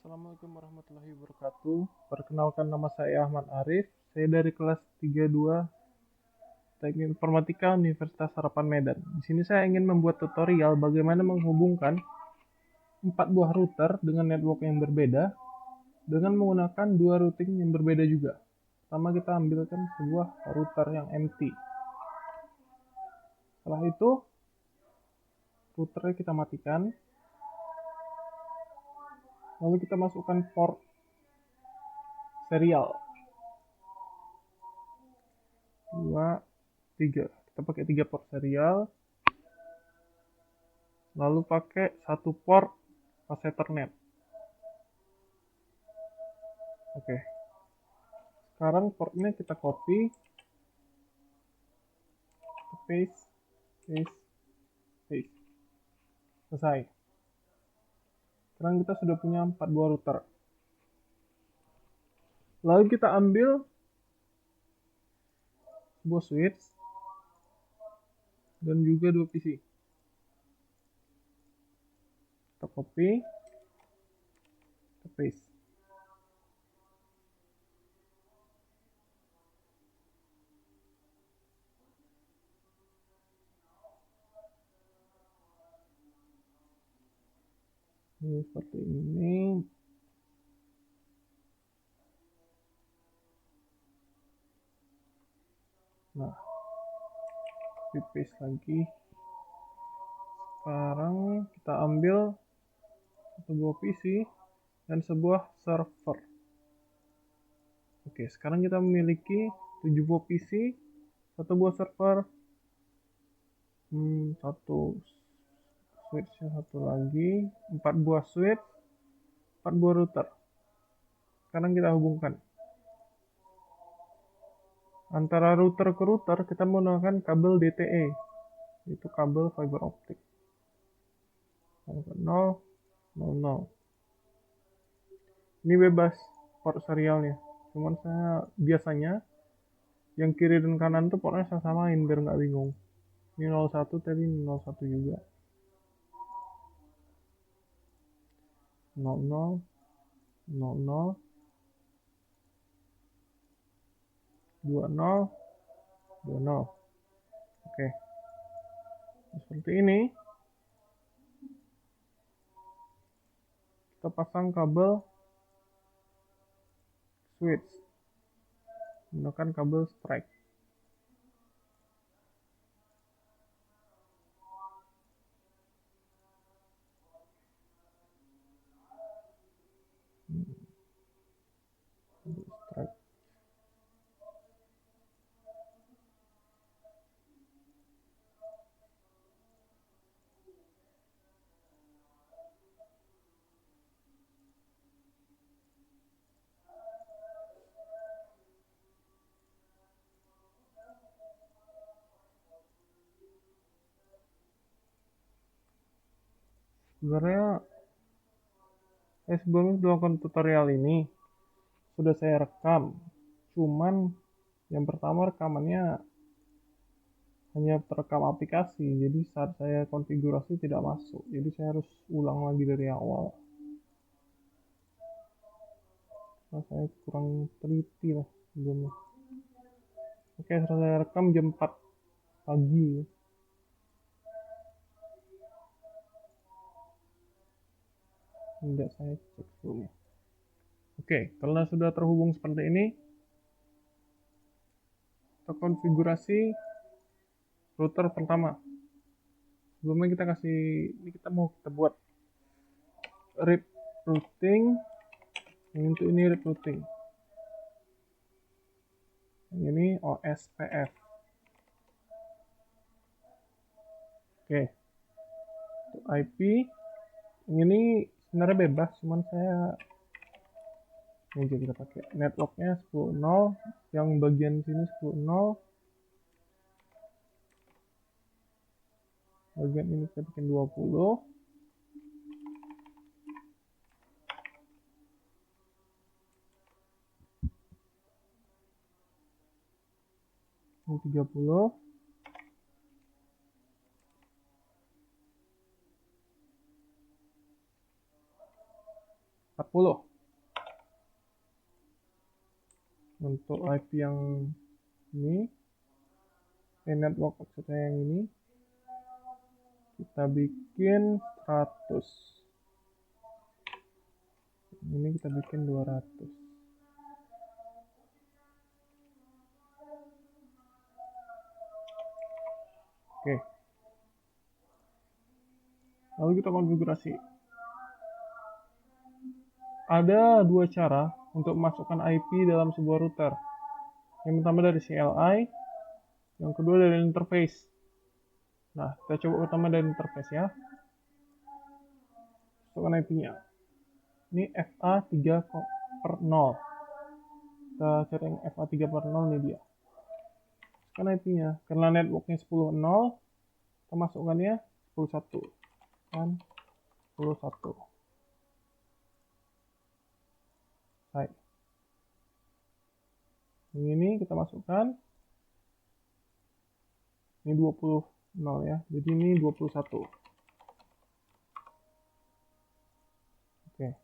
Assalamualaikum warahmatullahi wabarakatuh. Perkenalkan, nama saya Ahmad Arif. Saya dari kelas 32 Teknik Informatika Universitas Harapan Medan. Di sini saya ingin membuat tutorial bagaimana menghubungkan 4 buah router dengan network yang berbeda dengan menggunakan 2 routing yang berbeda juga. Pertama kita ambilkan sebuah router yang empty. Setelah itu routernya kita matikan. Lalu kita masukkan port serial 2, 3. Kita pakai 3 port serial. Lalu pakai 1 port pas Ethernet. Oke. Sekarang portnya kita copy, paste, paste, paste. Selesai. Sekarang kita sudah punya 4 buah router. Lalu kita ambil sebuah switch dan juga 2 PC. Kita copy, kita paste. Ini seperti ini. Nah, paste lagi. Sekarang kita ambil sebuah PC dan sebuah server. Oke, sekarang kita memiliki 7 buah PC, 1 buah server, 1 switch, 1 lagi, 4 buah switch, 4 buah router. Sekarang kita hubungkan. Antara router ke router kita menggunakan kabel DTE, yaitu kabel fiber optik. 0, 0. Ini bebas port serialnya. Cuman saya biasanya yang kiri dan kanan tuh portnya saya samain biar nggak bingung. Ini 01, tadi 01 juga. 00, 00, 20, 20. Oke. Seperti ini. Kita pasang kabel switch menggunakan kabel strike. Strike. Sebenarnya sebelum melakukan tutorial ini sudah saya rekam, cuman yang pertama rekamannya hanya terekam aplikasi, jadi saat saya konfigurasi tidak masuk, jadi saya harus ulang lagi dari awal. Nah, saya kurang teliti lah sebelumnya. Oke, setelah saya rekam jam 4 pagi. Tidak saya cek dulu. Oke, karena sudah terhubung seperti ini, kita konfigurasi router pertama. Sebelumnya kita mau buat RIP routing. Untuk ini RIP routing. Ini OSPF. Oke. Untuk IP ini sebenarnya bebas, cuman saya kita pakai networknya 10.0, yang bagian sini 10.0, bagian ini kita bikin 20. Ini 30. 40. Untuk IP yang ini, network maksudnya yang ini, kita bikin 100. Ini kita bikin 200. Oke. Lalu kita konfigurasi. Ada dua cara untuk memasukkan IP dalam sebuah router. Yang pertama dari CLI, yang kedua dari interface. Nah, kita coba pertama dari interface ya. Masukkan IP-nya. Ini FA3/0. Kita cari yang FA3/0, ini dia. Masukkan IP-nya. Karena networknya 10.0, kita masukkannya 10.1. Kan 10.1. Baik. Yang ini kita masukkan. Ini 20.0 ya. Jadi ini 21. Oke.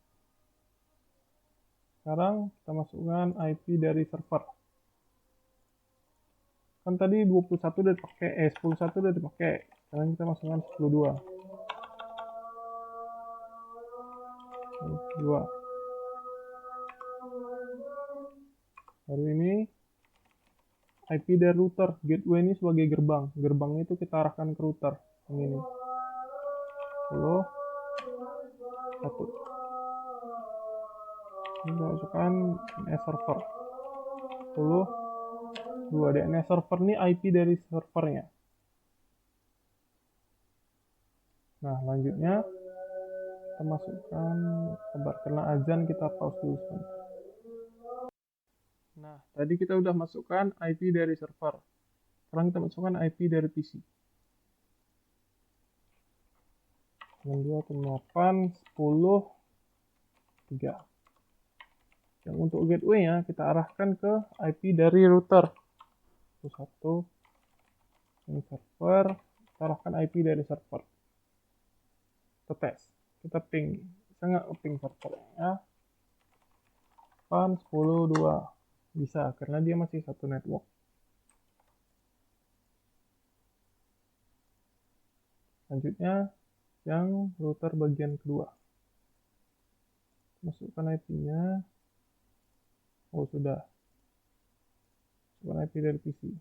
Sekarang kita masukkan IP dari server. Kan tadi 21 udah dipakai, 10.1 udah dipakai. Sekarang kita masukkan 10.2. 2. Baru ini IP dari router. Gateway ini sebagai gerbang. Gerbangnya itu kita arahkan ke router. Yang ini. 10. 1. Ini kita masukkan DNS server. 10. 2. DNS server ini IP dari servernya. Nah, lanjutnya kita masukkan kabar karena azan, kita pause dulu sebentar. Nah, tadi kita udah masukkan IP dari server. Sekarang kita masukkan IP dari PC. 92.8, 10, 3. Yang untuk gateway-nya kita arahkan ke IP dari router. 1. Ini server, kita arahkan IP dari server. Kita tes, kita ping. Bisa nggak ping servernya? 8, 10, 2. Bisa, karena dia masih satu network. Lanjutnya, yang router bagian kedua. Masukkan IP-nya. Oh, sudah. Masukkan IP dari PC.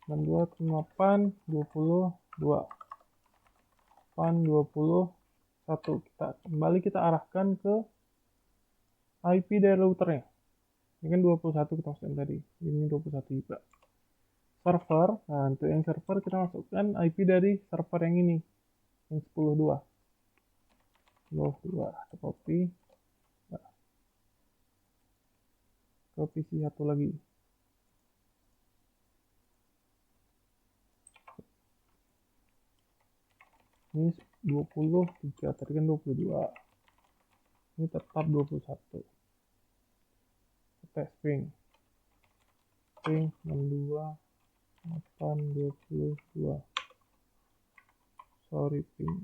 92.8, 22. 8, 21. Kita arahkan ke IP dari routernya. Ini kan 21 kita masukkan tadi. Ini 21 juga. Server. Nah, untuk yang server kita masukkan IP dari server yang ini. Yang 10.2. 10.2. Kita copy. Nah. Ke PC satu lagi. Ini 23. Tadi kan 22. Ini tetap 21. Tes ping 62 822. Sorry ping.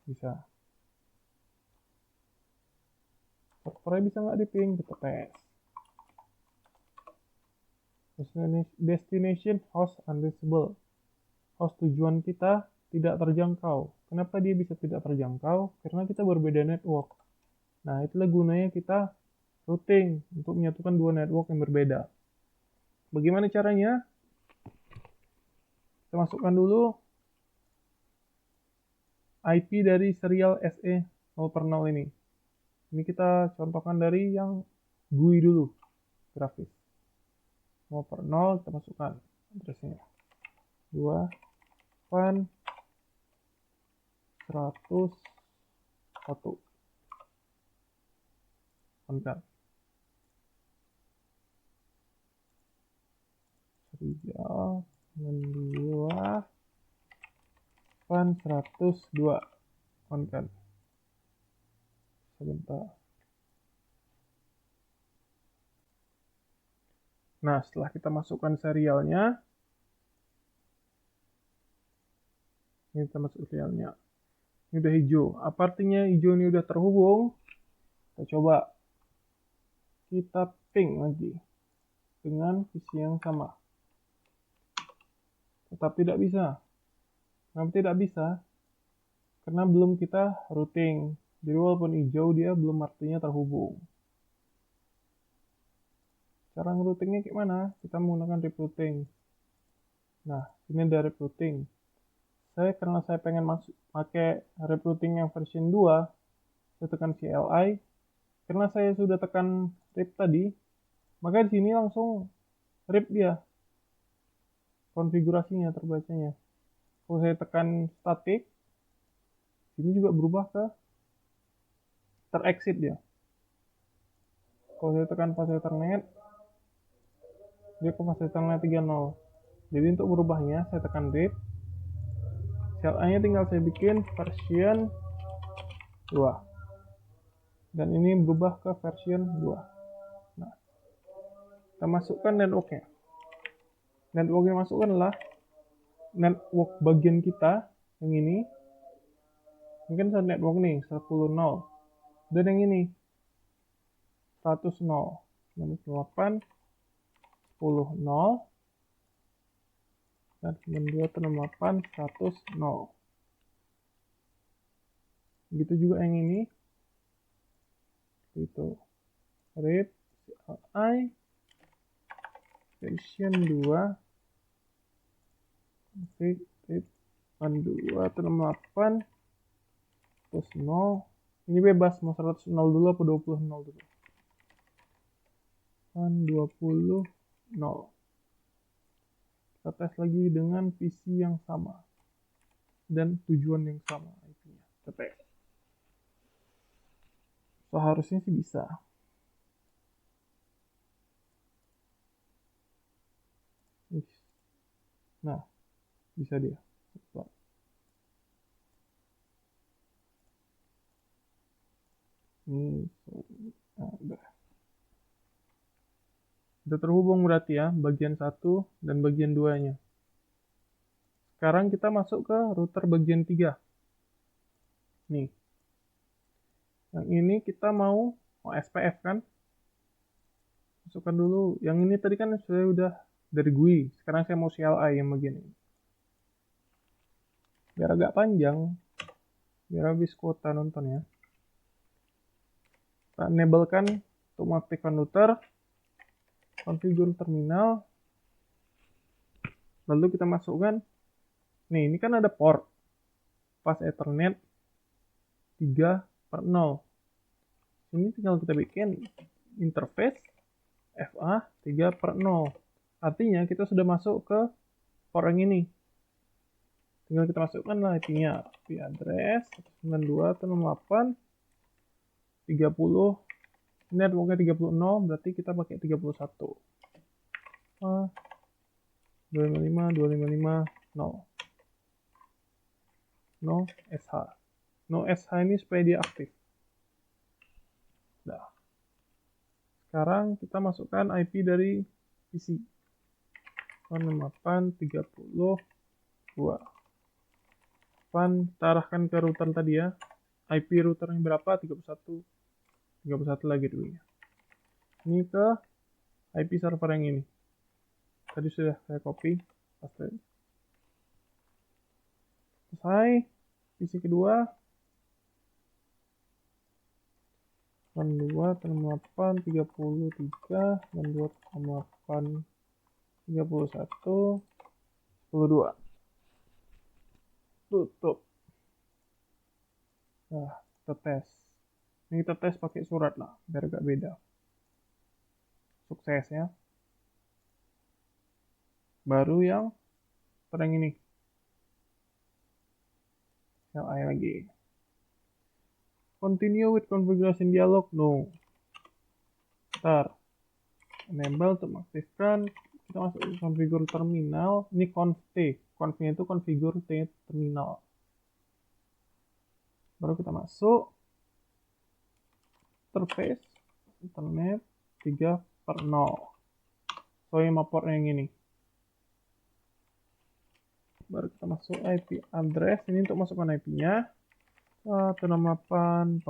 Bisa. Servernya bisa nggak di ping? Kita tes. Destination host unreachable. Host tujuan kita tidak terjangkau. Kenapa dia bisa tidak terjangkau? Karena kita berbeda network. Nah, itulah gunanya kita routing untuk menyatukan dua network yang berbeda. Bagaimana caranya? Kita masukkan dulu IP dari serial SE 0/0 ini. Ini kita contohkan dari yang GUI dulu, grafis. 0/0 kita masukkan addressnya. 2, 8, 100, 1. Enter. 3, 2, 8, 102. Konten. Sebentar. Nah, setelah kita masukkan serialnya, ini kita masuk serialnya. Ini udah hijau. Apa artinya hijau ini udah terhubung? Kita coba. Kita ping lagi dengan visi yang sama. Tetap tidak bisa. Kenapa tidak bisa? Karena belum kita routing. Jadi walaupun hijau, dia belum artinya terhubung. Cara ngeroutingnya gimana? Kita menggunakan rip routing. Nah, ini ada rip routing. Karena saya pengen pakai rip routing yang version 2, saya tekan CLI. Karena saya sudah tekan rip tadi, maka di sini langsung rip dia. Konfigurasinya terbacanya. Kalau saya tekan static, ini juga berubah ke terexit dia. Kalau saya tekan fase Ethernet, dia ke fase Ethernet 3.0. Jadi untuk berubahnya, saya tekan rip. CLI-nya tinggal saya bikin version 2. Dan ini berubah ke version 2. Nah, kita masukkan network-nya. Network yang masukkan adalah network bagian kita yang ini. Ini kan network nih 10.0. Dan yang ini 100.0. 98 10.0 dan 92.8 100.0. Begitu juga yang ini. Itu rip CLI version 2 config rip 92.8 terus 0. Ini bebas mau 100.0 dulu apa 20.0 dulu. 20.0. Kita tes lagi dengan visi yang sama dan tujuan yang sama IP-nya. Kita tes. Seharusnya sih bisa. Nah, bisa dia. Ini udah. Sudah terhubung berarti ya, bagian 1 dan bagian 2-nya. Sekarang kita masuk ke router bagian 3. Nih. Yang ini kita mau SPF kan? Masukkan dulu. Yang ini tadi kan saya udah dari GUI. Sekarang saya mau CLI yang bagian ini. Biar agak panjang. Biar habis kuota nonton ya. Kita enablekan untuk mengaktifkan router. Configure terminal. Lalu kita masukkan. Nih, ini kan ada port. Pas Ethernet 3/0. Ini tinggal kita bikin interface FA 3/0. Artinya kita sudah masuk ke port yang ini. Tinggal kita masukkan lah IP-nya. IP address 92.8 30. Ini networknya 30.0, berarti kita pakai 31. 255 255 0. No SH. No SH ini supaya dia aktif. Nah. Sekarang kita masukkan IP dari PC. 168.30.2. Kita arahkan ke router tadi ya. IP router yang berapa? 31 lagi dulunya. Ini ke IP server yang ini. Tadi sudah saya copy, paste. Selesai. PC kedua. 92.8 33 92.8 31 12. Tutup. Nah, kita tes. Ini kita tes pakai surat lah, biar agak beda. Sukses ya. Baru yang terang ini. CLI lagi. Continue with configuration dialog. No. Ntar. Enable untuk mengaktifkan. Kita masuk ke configure terminal. Ini conf T. Confnya itu configure T terminal. Baru kita masuk. Interface. Internet 3/0. So yang portnya yang ini. Baru kita masuk IP address. Ini untuk masukkan IP-nya. 168.40.1.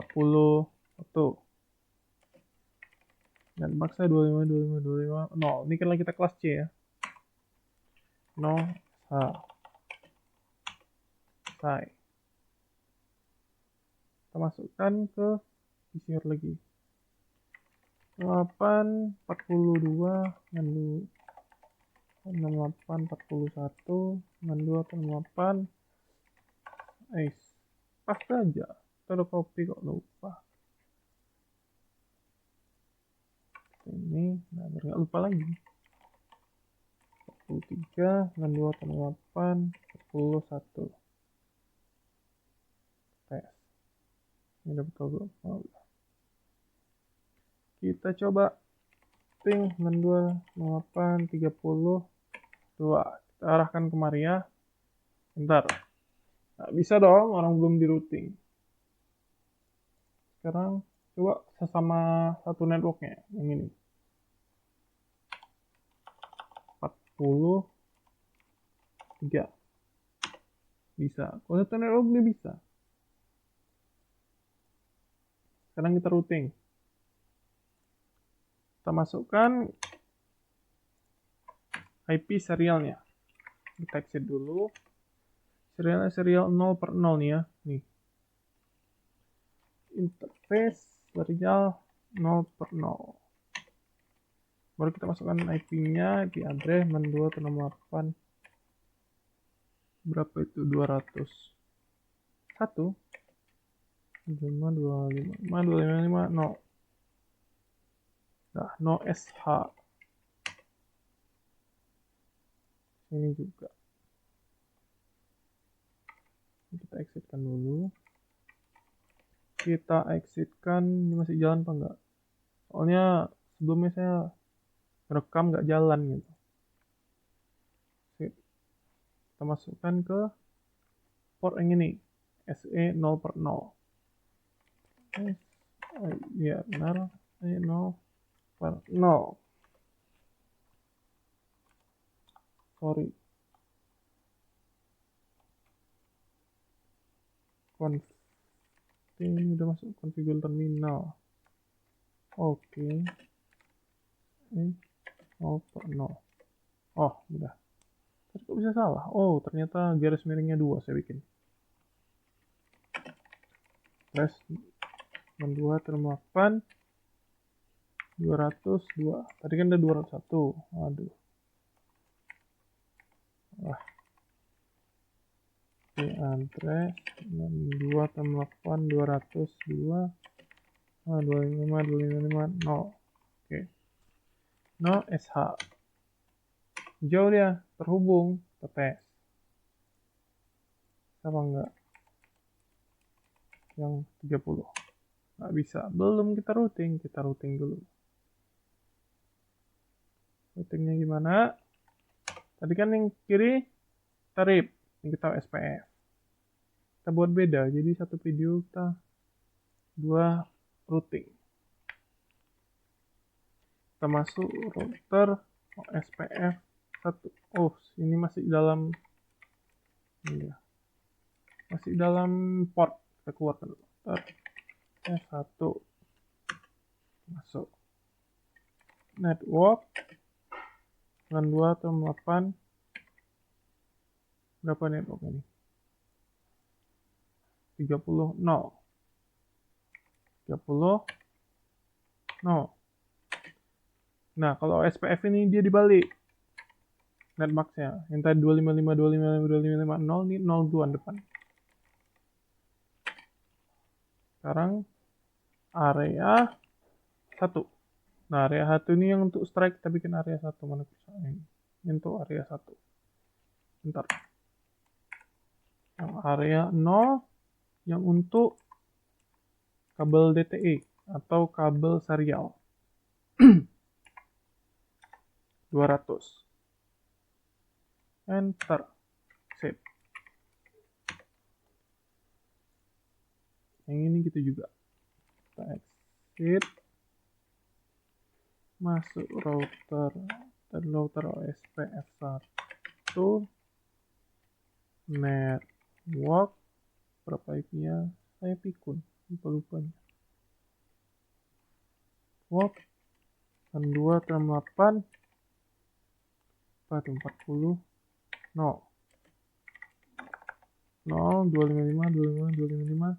Dan maksa 25. Ini kan lagi kita kelas C ya. 0 H selesai. Kita masukkan ke visier lagi. 842 dengan 6841 dengan 268. Pas aja. Kita udah copy kok lupa. Ini, nah biar nggak lupa lagi. 43 dengan 268 41. Tes. Ini udah betul belum? Oh, kita coba ting dengan 268 32. Kita arahkan ke Maria. Bentar. Nggak bisa dong, orang belum di routing. Sekarang coba sesama satu networknya, yang ini. 43. Bisa. Kalau satu network dia bisa. Sekarang kita routing. Kita masukkan IP serialnya. Kita exit dulu. Serialnya serial 0/0 nih ya. Nih. Interface serial 0/0. Baru kita masukkan IP-nya, IP address 6268. Berapa itu? 200. 1 525 no. Nah, no SH. Ini juga. Kita exitkan dulu. Kita exitkan, ini masih jalan apa enggak? Soalnya sebelumnya saya rekam nggak jalan gitu. Kita masukkan ke port yang ini, SE 0/0. Iya benar, SE 0/0. Sorry. Ini udah masuk configure terminal. Oke. 0/0. Oh, udah. Tapi kok bisa salah? Oh, ternyata garis miringnya 2 saya bikin. Press 62 202. Tadi kan ada 201. Aduh. Wah. Oke, address 62 202. 255 0. Oke. No SH. Jauh dia terhubung ke tes. Apa enggak? Yang 30. Nggak bisa. Belum kita routing dulu. Routingnya gimana? Tadi kan yang kiri tarif, yang kita SPF. Kita buat beda, jadi satu video kita 2 routing. Kita masuk router SPF 1. Oh, ini masih dalam ini ya. Masih dalam port. Kita keluarkan router S1. Masuk network dengan 268. Berapa network ini? 30 0. 30 0. Nah, kalau SPF ini dia dibalik. Netmax-nya. Yang tadi 255 0, ini 02 depan. Sekarang area 1. Nah, area 1 ini yang untuk strike, kita bikin area 1. Mana bisa ini? Ini untuk area 1. Bentar. Yang area 0 yang untuk kabel DTE atau kabel serial. 200. Enter. Save. Yang ini gitu juga. Kita exit. Masuk router. Dan router OSPF1. Network. Berapa IP-nya? Saya pikun, lupa-lupanya. Walk, 2 tambah 8, 40, 0. 0, 255, 255, 255.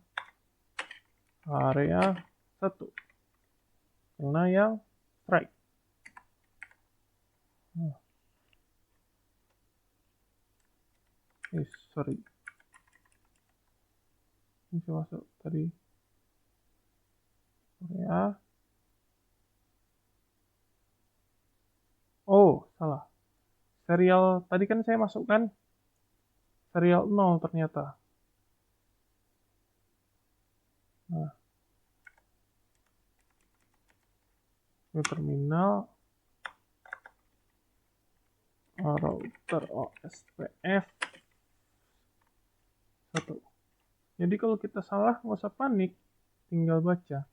Area 1. Karena yang strike. Sorry. Ini bisa masuk tadi. Area. Oh, salah. Serial tadi kan saya masukkan serial 0 ternyata. Nah, ini terminal router OSPF 1. Jadi kalau kita salah nggak usah panik, tinggal baca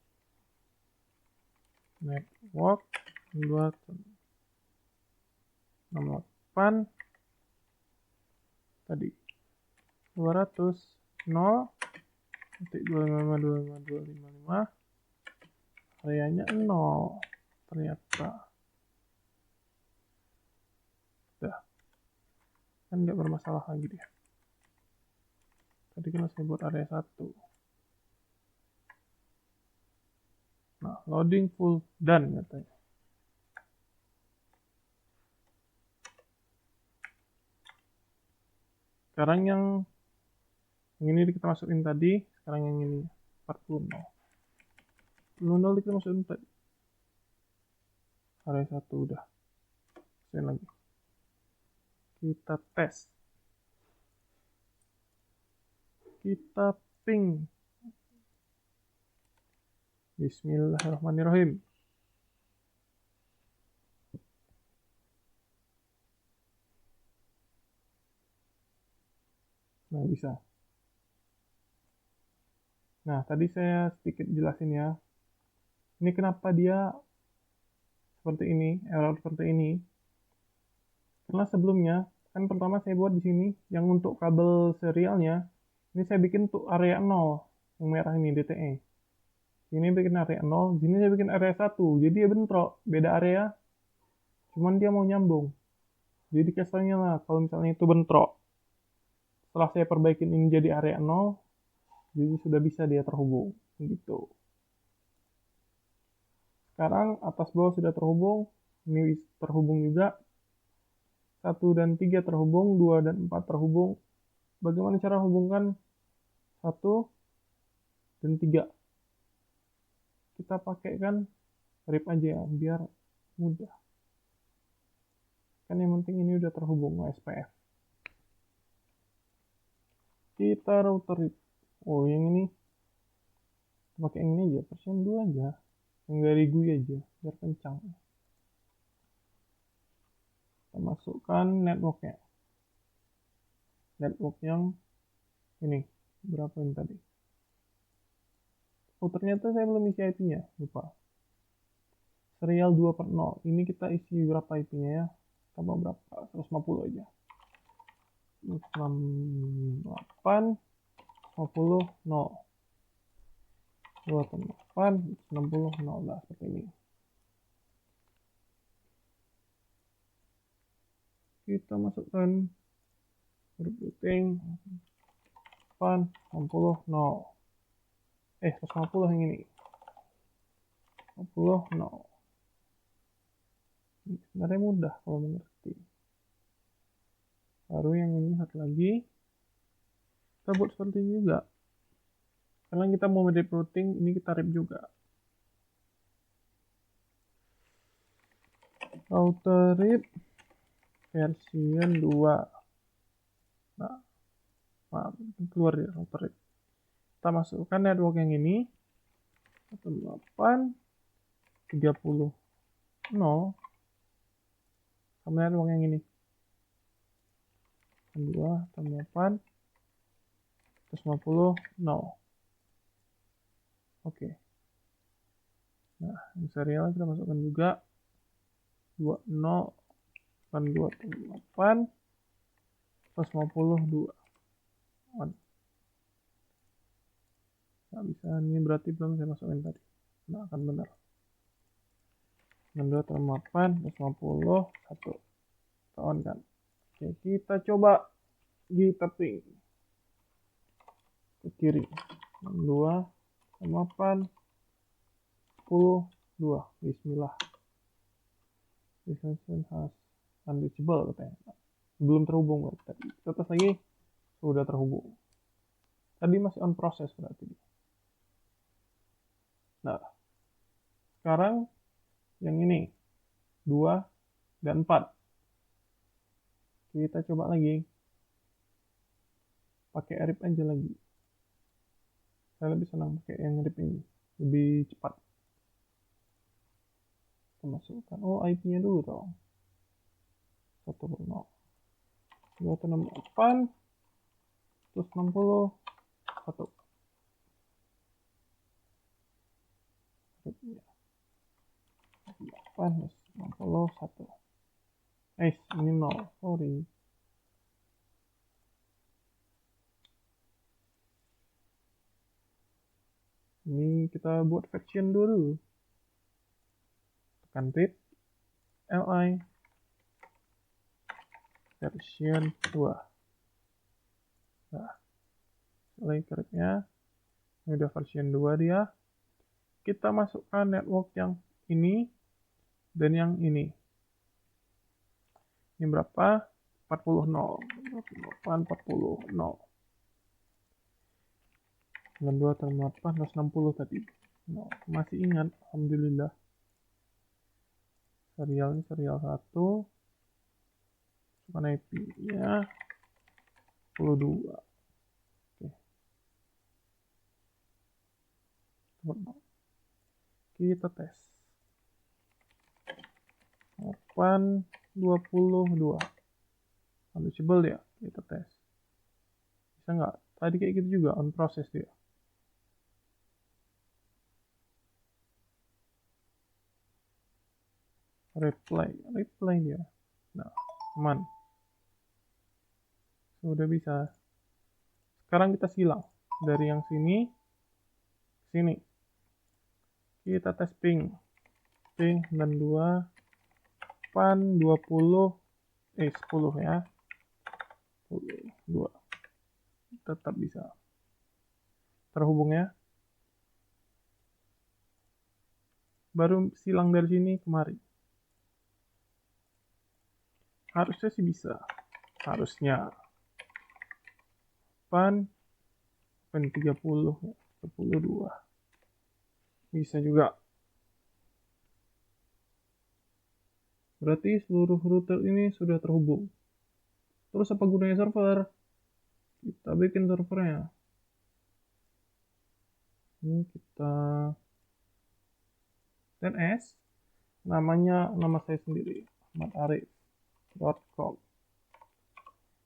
network 268 tadi 200 0.255 areanya 0 ternyata. Udah, kan nggak bermasalah lagi dia. Tadi kan saya buat area 1. Nah, loading full done katanya. Sekarang yang ini kita masukin tadi, sekarang yang ini 40 0 kita masukin tadi. Area 1 udah. Masukin lagi. Kita tes. Kita ping. Bismillahirrahmanirrahim. Nah, bisa. Nah, tadi saya sedikit jelasin ya. Ini kenapa dia seperti ini, error seperti ini. Karena sebelumnya, kan pertama saya buat di sini, yang untuk kabel serialnya, ini saya bikin untuk area 0, yang merah ini, DTE. Ini bikin area 0, sini saya bikin area 1, jadi dia bentrok, beda area, cuman dia mau nyambung. Jadi kesannya lah, kalau misalnya itu bentrok. Setelah saya perbaikin ini jadi area 0, jadi sudah bisa dia terhubung, gitu. Sekarang atas bawah sudah terhubung, ini terhubung juga. 1 dan 3 terhubung, 2 dan 4 terhubung. Bagaimana cara hubungkan 1 dan 3? Kita pakai kan rip aja ya, biar mudah. Kan yang penting ini udah terhubung OSPF. Kita router rip. Oh, yang ini pakai yang ini aja, version 2 aja. Yang dari GUI aja, biar kencang. Kita masukkan networknya. Network yang ini, berapa ini tadi? Oh, ternyata saya belum isi IP-nya, lupa. Serial 2/0. Ini kita isi berapa IP-nya ya? Tambah berapa? 150 aja. 68 50 0. 2/8 60 0 lah seperti ini. Kita masukkan grup routing 8 60 0. 150 yang ini. 50 0. Ini sebenarnya mudah kalau mengerti. Baru yang ini satu lagi. Kita buat seperti ini juga. Karena kita mau rip routing, ini kita rip juga. Router rip version 2. Nah, maaf, keluar ya router rip. Kita masukkan network yang ini. 18 30 0 sama network yang ini. 2 tambah 8 150 0. Oke. Nah, ini serial kita masukkan juga 20 dan 2 tambah 8 150 2. nggak bisa, ini berarti belum saya masukin tadi, nggak akan benar. 62,8 150 1 kawan kan. Oke, kita coba kita ping ke kiri 62,8 10 2. Bismillah. Destination has unreachable katanya, belum terhubung berarti tadi. Kita tes lagi, sudah terhubung. Tadi masih on proses berarti. Nah, sekarang yang ini 2 dan 4 kita coba lagi pakai Arif aja lagi. Saya lebih senang pakai yang Arif ini, lebih cepat. Kita masukkan, IP-nya dulu dong, 1.0 268 160 1. Arifnya 8 160 1. Ini 0, sorry. Ini kita buat version dulu. Tekan read li version 2. Nah, lagi keriknya ini udah version 2 dia. Kita masukkan network yang ini dan yang ini. Ini berapa? 40 0. 40 0. 92,8 160 tadi. Masih ingat, alhamdulillah. Serial ini serial 1. Bukan IP-nya 12. Oke. Kita tes. 822. Unreachable ya, kita tes. Bisa nggak? Tadi kayak gitu juga, on proses dia. Replay dia. Nah, aman. Sudah bisa. Sekarang kita silang dari yang sini ke sini. Kita tes ping 92 pan 20 10 ya. 2. Tetap bisa. Terhubung ya. Baru silang dari sini kemari. Harusnya sih bisa. Harusnya. Pan 30 32. Bisa juga. Berarti seluruh router ini sudah terhubung. Terus apa gunanya server? Kita bikin servernya. Ini kita DNS. Namanya nama saya sendiri, ahmadarif.com.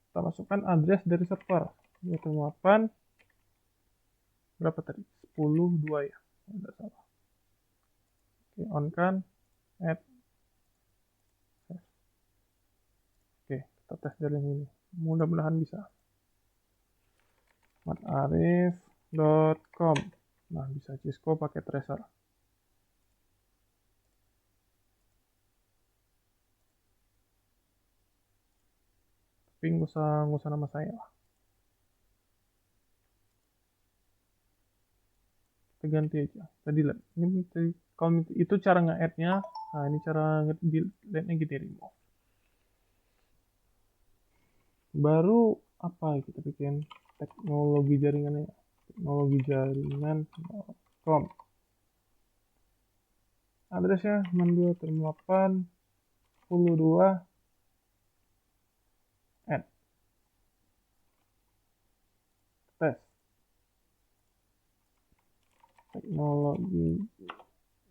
Kita masukkan address dari server. 28 berapa tadi? 10 2 ya. Tidak salah. Oke, on kan. Add. Oke, kita tes dari ini. Mudah-mudahan bisa. ahmadarif.com. Nah, bisa Cisco pakai tracer. Tapi nggak usah nama saya lah. Kita ganti aja. Tadi lihat. Ini kalau itu cara nge-add-nya. Nah, ini cara nge-delete-nya gitu, remove. Baru apa kita bikin teknologi jaringannya? Teknologi jaringan.com. Addressnya 62.8 10.2 add. Tes. Teknologi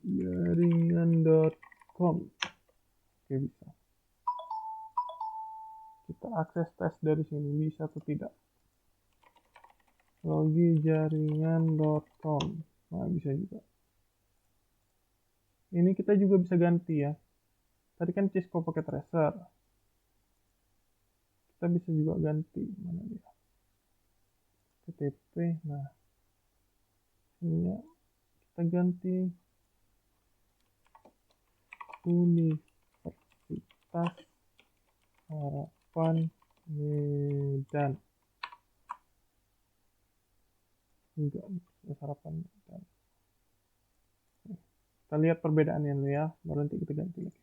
jaringan.com. Oke, bisa. Kita akses tes dari sini, bisa atau tidak. Teknologi jaringan.com. Nah, bisa juga. Ini kita juga bisa ganti ya. Tadi kan Cisco pakai tracer. Kita bisa juga ganti. Mana dia? TTP. Nah. Ini kita ganti Universitas Harapan Medan. Enggak, Universitas Harapan Medan. Kita lihat perbedaannya dulu ya, baru nanti kita ganti lagi.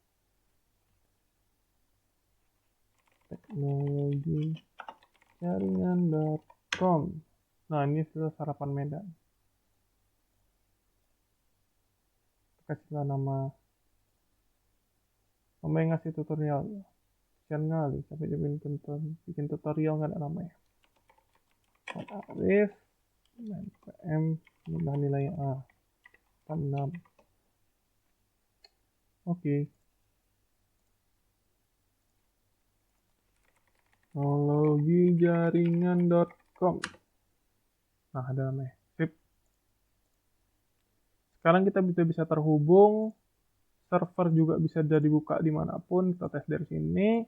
Teknologi jaringan.com. Nah, ini sudah Harapan Medan. Kasihlah nama yang ngasih tutorial. Kasian kali, sampai dia bikin tutorial nggak ada namanya. Arif, PM, nilai A, 6. Oke. Teknologi jaringan.com. Nah, ada namanya. Sip. Sekarang kita bisa terhubung. Server juga bisa dibuka dimanapun. Kita tes dari sini.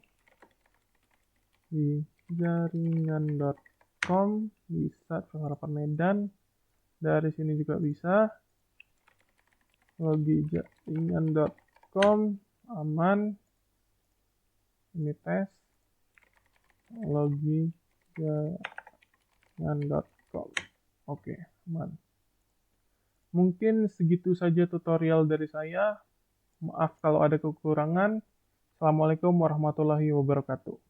Di jaringan.com. Bisa Harapan Medan. Dari sini juga bisa. Logi jaringan.com. Aman. Ini tes. Logi jaringan.com. Oke, aman. Mungkin segitu saja tutorial dari saya. Maaf kalau ada kekurangan. Assalamualaikum warahmatullahi wabarakatuh.